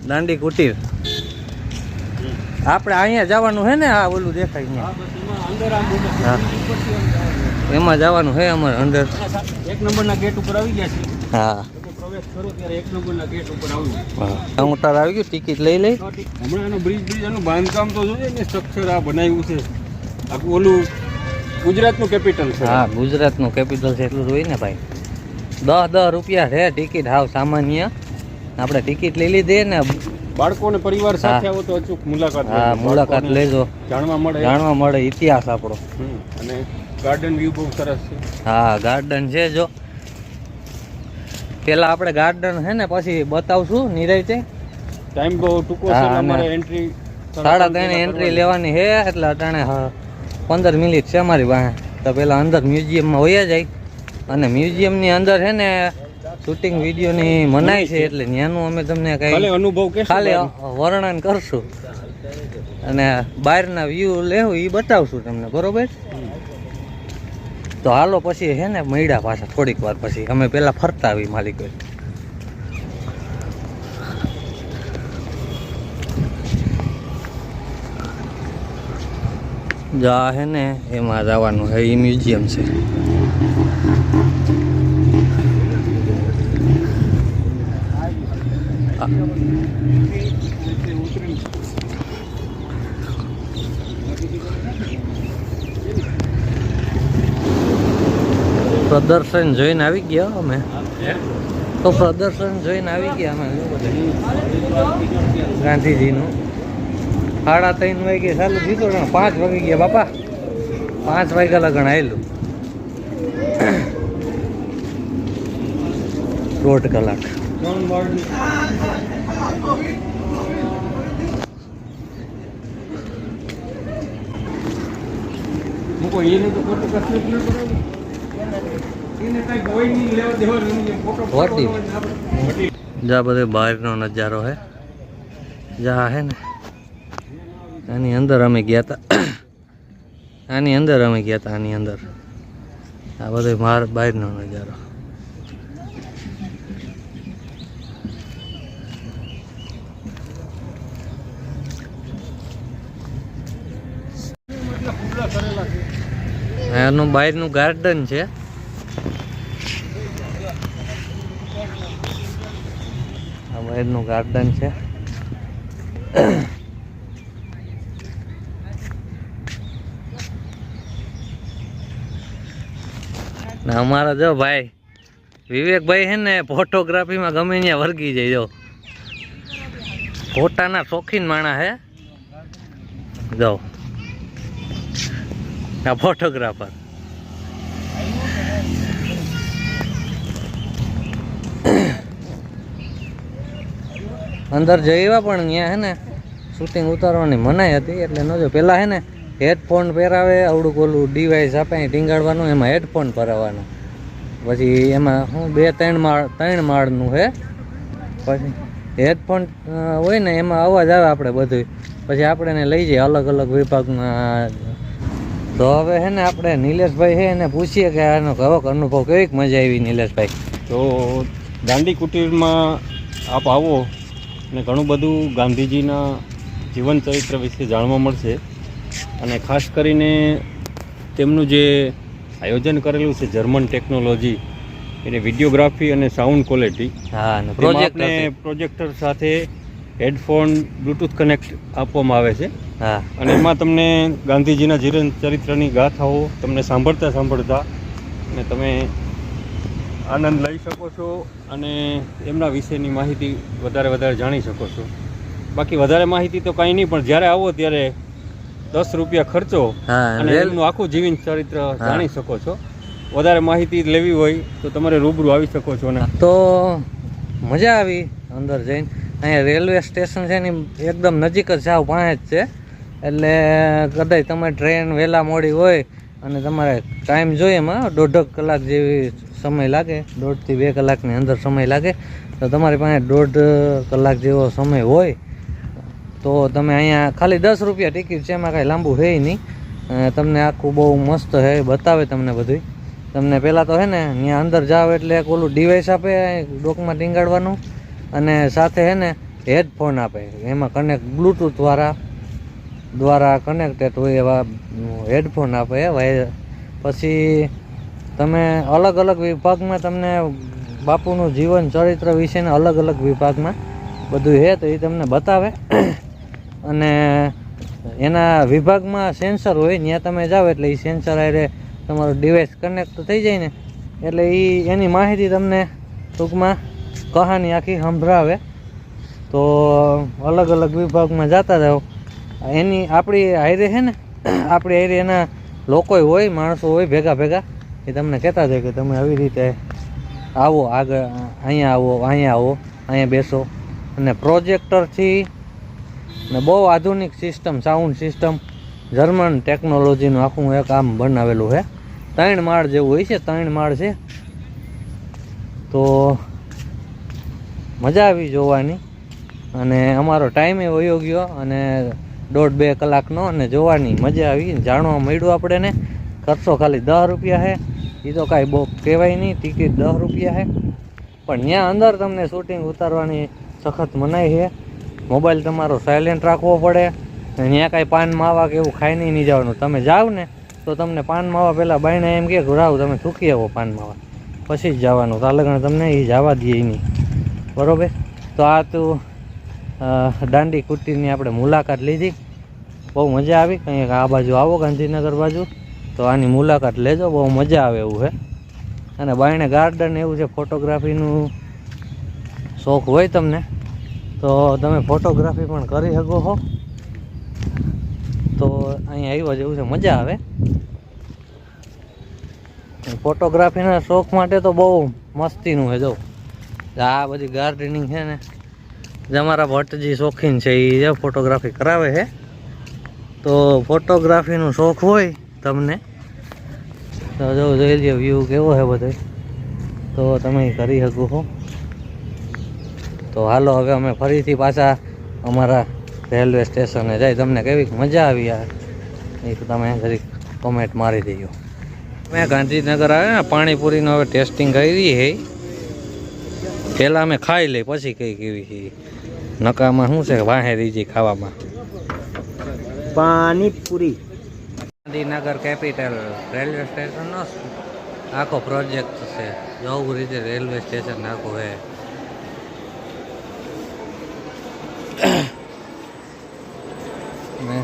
દાંડી કુટીર આપણે અહીંયા જવાનું હે ને? આ ઓલું દેખાય હા એમાં જવાનું હે અમારે અંદર. 1 નંબરના ગેટ ઉપર આવી ગયા છે. હા પ્રવેશ કરો ત્યારે 1 નંબરના ગેટ ઉપર આવું. હા હું તાર આવી ગયું ટિકિટ લઈ લઈ. હમણાં એનો બ્રિજ એનું બાંધકામ તો જોઈએ ને, સ્ટ્રક્ચર આ બનાવ્યું છે આખું. ઓલું ગુજરાતનું કેપિટલ છે. હા ગુજરાતનું કેપિટલ છે એટલું હોય ને ભાઈ. 10 રૂપિયા છે ટિકિટ, હાવ સામાન્ય. આપણે ટિકિટ લઈ લીધી ને. બાળકો ને પરિવાર સાથે આવો તો અચૂક મુલાકાત. હા મુલાકાત લેજો, જાણવા મળે ઇતિહાસ આપણો. અને ગાર્ડન વ્યૂ બહુ સરસ છે. હા ગાર્ડન છે. જો પેલા આપણે ગાર્ડન છે ને પછી બતાવશું નિરાંતે. ટાઈમ બહુ ટૂંકો છે. અમારે એન્ટ્રી 3:30 એન્ટ્રી લેવાની છે એટલે અટાણે 15 મિનિટ છે અમારી પાસે. તો પેલા અંદર મ્યુઝિયમમાં વયા જાય. અને મ્યુઝિયમની અંદર છે ને શૂટિંગ વિડીયોની મનાઈ છે એટલે ત્યાંનું અમે તમને કઈ અનુભવ ખાલી વર્ણન કરશું અને બહારના વ્યૂ લેવું એ બતાવશું તમને, બરોબર? તો હાલો પછી છે ને મળ્યા પાછા થોડીક વાર પછી. અમે પેલા ફરતા આવી માલિક. જા હે ને એમાં જવાનું હે, એ મ્યુઝિયમ છે. પ્રદર્શન જોઈને આવી ગયા અમે. તો પ્રદર્શન જોઈને આવી ગયા અમે ગાંધીજીનું. 3:30 વાગે ચાલુ થયું, 5 વાગી ગયા બાપા. 5 વાગ્યા લગન આવેલું. 1.5 કલાક. જા બધે બહારનો નજારો હે. જા હે ને આની અંદર અમે ગયા હતા. આની અંદર આ બધો બહારનો નજારો. આનું બહારનું ગાર્ડન છે. આ બહારનું ગાર્ડન છે. અમારા જો ભાઈ વિવેકભાઈ છે ને ફોટોગ્રાફીમાં ગમે ત્યાં વર્ગી જાય. જો ફોટાના શોખીન માણસ હે. જો આ ફોટોગ્રાફર. અંદર જઈવા પણ ત્યાં હે ને શૂટિંગ ઉતારવાની મનાઈ હતી એટલે ન જો. પેલા હે ને હેડફોન પહેરાવે, આવડું ઓલું ડિવાઇસ આપે ટીંગાડવાનું, એમાં હેડફોન ભરાવાનું. પછી એમાં હું 3 માળનું છે. પછી હેડફોન હોય ને એમાં અવાજ આવે આપણે બધું. પછી આપણે એને લઈ જઈએ અલગ અલગ વિભાગમાં. તો હવે છે ને આપણે નિલેશભાઈ છે એને પૂછીએ કે આનો કયો અનુભવ, કેવીક મજા આવી નિલેશભાઈ? તો દાંડી કુટીરમાં આપ આવો અને ઘણું બધું ગાંધીજીના જીવન ચરિત્ર વિશે જાણવા મળશે. અને ખાસ કરીને તેમનું જે આયોજન કરેલું છે જર્મન ટેકનોલોજી, એટલે વિડીયોગ્રાફી અને સાઉન્ડ ક્વોલિટી. હા, પ્રોજેક્ટર સાથે હેડફોન બ્લૂટૂથ કનેક્ટ આપવામાં આવે છે. હા, અને એમાં તમને ગાંધીજીના જીવન ચરિત્રની ગાથાઓ તમને સાંભળતા અને તમે આનંદ લઈ શકો છો અને એમના વિશેની માહિતી વધારે જાણી શકો છો. બાકી વધારે માહિતી તો કાંઈ નહીં, પણ જ્યારે આવો ત્યારે 10 રૂપિયા ખર્ચો અને એમનું આખું જીવન ચરિત્ર જાણી શકો છો. વધારે માહિતી લેવી હોય તો તમારે રૂબરૂ આવી શકો છો. ને તો મજા આવી અંદર જઈને. અહીંયા રેલવે સ્ટેશન છે ને એકદમ નજીક જ છે, પાસે જ છે. એટલે કદાચ તમે ટ્રેન વહેલા મોડી હોય અને તમારે ટાઈમ જોઈએ એમાં 1.5 કલાક જેવી સમય લાગે, 1.5 થી 2 કલાકની અંદર સમય લાગે. તો તમારી પાસે 1.5 કલાક જેવો સમય હોય તો તમે અહીંયા ખાલી 10 રૂપિયા ટિકિટ છે, એમાં કાંઈ લાંબુ છે નહીં. તમને આખું બહુ મસ્ત છે, બતાવે તમને બધું. તમને પહેલાં તો છે ને ત્યાં અંદર જાઓ એટલે એક ઓલું ડિવાઇસ આપે ડોકમાં ટીંગાડવાનું, અને સાથે છે ને હેડફોન આપે, એમાં બ્લૂટૂથ દ્વારા કનેક્ટેડ હોય એવા હેડફોન આપે વાયર. પછી તમે અલગ અલગ વિભાગમાં તમને બાપુનું જીવન ચરિત્ર વિશેના અલગ અલગ વિભાગમાં બધું છે તો એ તમને બતાવે. અને એના વિભાગમાં સેન્સર હોય, ત્યાં તમે જાઓ એટલે એ સેન્સર આરે તમારું ડિવાઇસ કનેક્ટ થઈ જાય ને એટલે એની માહિતી તમને ટૂંકમાં કહાની આખી સંભળાવે. તો અલગ અલગ વિભાગમાં જતા જાઓ. આપણી હારે છે ને, આપણી હારે એના લોકો હોય, માણસો હોય ભેગા એ તમને કહેતા જાય કે તમે આવી રીતે આવો, આગળ અહીંયા આવો, અહીંયા બેસો. અને પ્રોજેક્ટરથી ને બહુ આધુનિક સિસ્ટમ, સાઉન્ડ સિસ્ટમ, જર્મન ટેકનોલોજીનું આખું એક આમ બનાવેલું છે. 3 માળ જેવું હોય છે, 3 માળ છે. તો મજા આવી જોવાની. અને અમારો ટાઈમે વયો ગયો અને 1.5-2 કલાકનો, અને જોવાની મજા આવી, જાણવા મળ્યું આપણે ને. ખર્ચો ખાલી 10 રૂપિયા છે, એ તો કાંઈ બહુ કહેવાય નહીં, ટિકિટ 10 રૂપિયા છે. પણ ત્યાં અંદર તમને શૂટિંગ ઉતારવાની સખત મનાઈ છે. મોબાઈલ તમારો સાયલેન્ટ રાખવો પડે. ત્યાં કાંઈ પાન માવા કે એવું ખાઈને નહીં જવાનું. તમે જાઓ ને તો તમને પાન માવા પહેલાં બાયણે એમ કે રાવ તમે થૂકી આવો પાન માવા, પછી જ જવાનું. તો લગણ તમને એ જવા દે નહીં, બરાબર. તો આ તો દાંડી કુટીરની આપણે મુલાકાત લીધી, બહુ મજા આવી. કંઈક આ બાજુ આવો ગાંધીનગર બાજુ તો આની મુલાકાત લેજો, બહુ મજા આવે એવું છે. અને બાયણે ગાર્ડન એવું છે, ફોટોગ્રાફીનું શોખ હોય તમને તો તમે ફોટોગ્રાફી પણ કરી શકો છો. તો અહીંયા આવ્યા જેવું છે, મજા આવે. ફોટોગ્રાફીના શોખ માટે તો બહુ મસ્તીનું છે. જો આ બધી ગાર્ડનિંગ છે ને, જે અમારા ભટ્ટજી શોખીન છે એ ફોટોગ્રાફી કરાવે છે. તો ફોટોગ્રાફીનો શોખ હોય તમને તો જો જોઈ લો વ્યૂ કેવો છે બધો, તો તમે કરી શકો છો. તો હાલો હવે અમે ફરીથી પાછા અમારા રેલવે સ્ટેશને જાય. તમને કેવી મજા આવી યાર એ તમે જરીક કોમેન્ટ મારી દેજો. મેં ગાંધીનગર આવે ને પાણીપુરીનો હવે ટેસ્ટિંગ કરી છે. પહેલાં અમે ખાઈ લઈ પછી કઈ કેવી છે. નકામાં શું છે વાહે રહી જાય ખાવામાં. પાણીપુરી ગાંધીનગર કેપિટલ રેલવે સ્ટેશનનો આખો પ્રોજેક્ટ છે. જવું રીતે રેલવે સ્ટેશન આખું છે. ને